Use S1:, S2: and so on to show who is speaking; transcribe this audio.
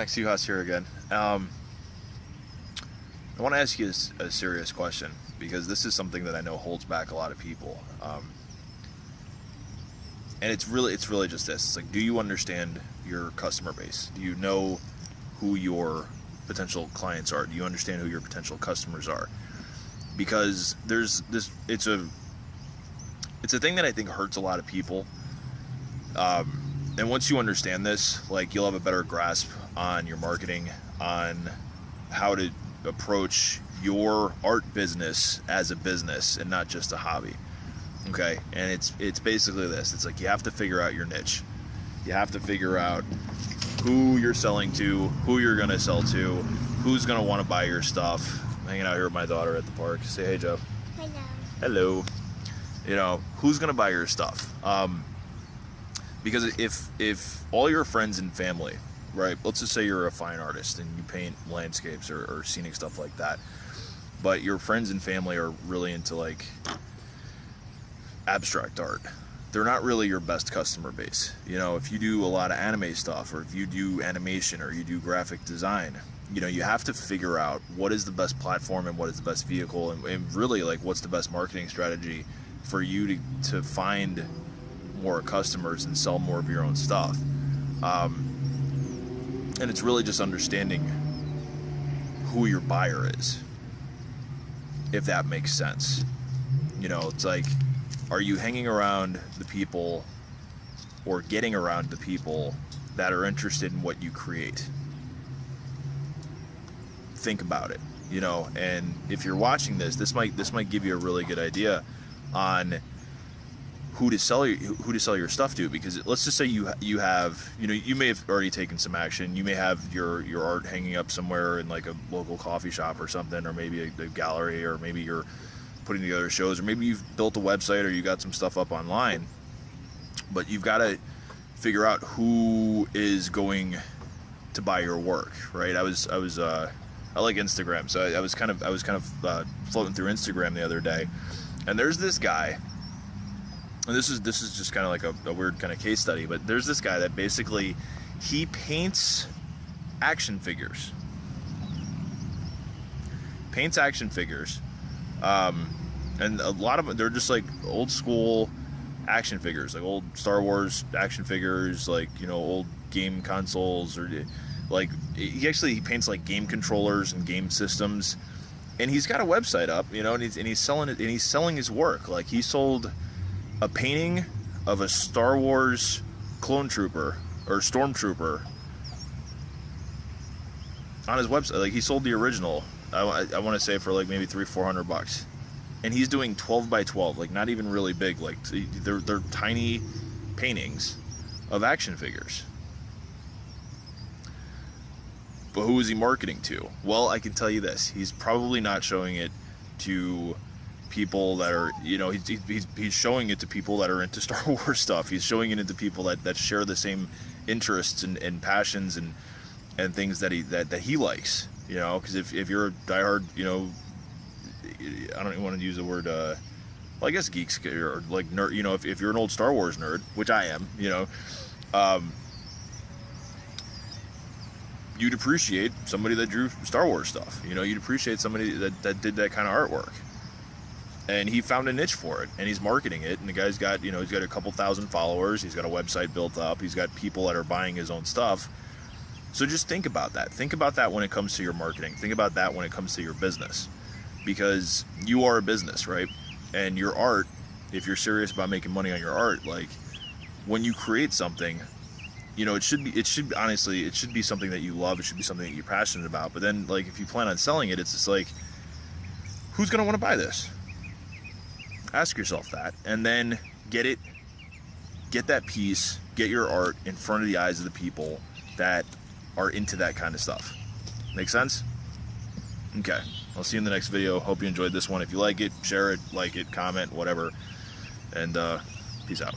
S1: Max Uhas here again. I want to ask you a serious question, because this is something that I know holds back a lot of people. And it's really just this. It's like, do you understand your customer base? Do you know who your potential clients are? Do you understand who your potential customers are? Because there's this, it's a thing that I think hurts a lot of people. And once you understand this, like, you'll have a better grasp on your marketing, on how to approach your art business as a business and not just a hobby. Okay? And it's basically this. It's like, you have to figure out your niche. You have to figure out who you're selling to, who you're going to sell to, who's going to want to buy your stuff. I'm hanging out here with my daughter at the park. Say hey, Joe.
S2: Hello.
S1: Hello. You know, who's going to buy your stuff? Because if all your friends and family, right, let's just say you're a fine artist and you paint landscapes or scenic stuff like that, but your friends and family are really into, like, abstract art, they're not really your best customer base. You know, if you do a lot of anime stuff, or if you do animation, or you do graphic design, you know, you have to figure out what is the best platform and what is the best vehicle, and really, like, what's the best marketing strategy for you to find more customers and sell more of your own stuff. And it's really just understanding who your buyer is, if that makes sense. You know, it's like, are you hanging around the people or getting around the people that are interested in what you create? Think about it, you know. And if you're watching this might give you a really good idea on who to sell your stuff to. Because let's just say you have, you know, you may have already taken some action. You may have your art hanging up somewhere in, like, a local coffee shop or something, or maybe a gallery, or maybe you're putting together shows, or maybe you've built a website, or you got some stuff up online. But you've got to figure out who is going to buy your work, right? I like Instagram, so I was kind of floating through Instagram the other day, and there's this guy. And this is just kind of like a weird kind of case study, but there's this guy that basically, he paints action figures. And a lot of them, they're just like old school action figures, like old Star Wars action figures, like, you know, old game consoles, or like, he paints like game controllers and game systems. And he's got a website up, you know, and he's selling it, and he's selling his work. Like, he sold a painting of a Star Wars clone trooper or stormtrooper on his website. Like, he sold the original, I want to say, for like maybe $300-400, and he's doing 12 by 12, like, not even really big, like, they're tiny paintings of action figures. But who is he marketing to? Well, I can tell you this: he's probably not showing it to people that are, you know, he's showing it to people that are into Star Wars stuff. He's showing it to people that share the same interests and passions and things that he likes, you know. Because if you're a diehard, you know, I don't even want to use the word, well, I guess geeks, or like nerd, you know, if you're an old Star Wars nerd, which I am, you know, you'd appreciate somebody that drew Star Wars stuff. You know, you'd appreciate somebody that did that kind of artwork. And he found a niche for it, and he's marketing it. And the guy's got, you know, he's got a couple thousand followers. He's got a website built up. He's got people that are buying his own stuff. So just think about that. Think about that when it comes to your marketing. Think about that when it comes to your business, because you are a business, right? And your art, if you're serious about making money on your art, like, when you create something, you know, it should be something that you love. It should be something that you're passionate about. But then, like, if you plan on selling it, it's just like, who's going to want to buy this? Ask yourself that, and then get that piece, get your art in front of the eyes of the people that are into that kind of stuff. Make sense? Okay, I'll see you in the next video. Hope you enjoyed this one. If you like it, share it, like it, comment, whatever, and peace out.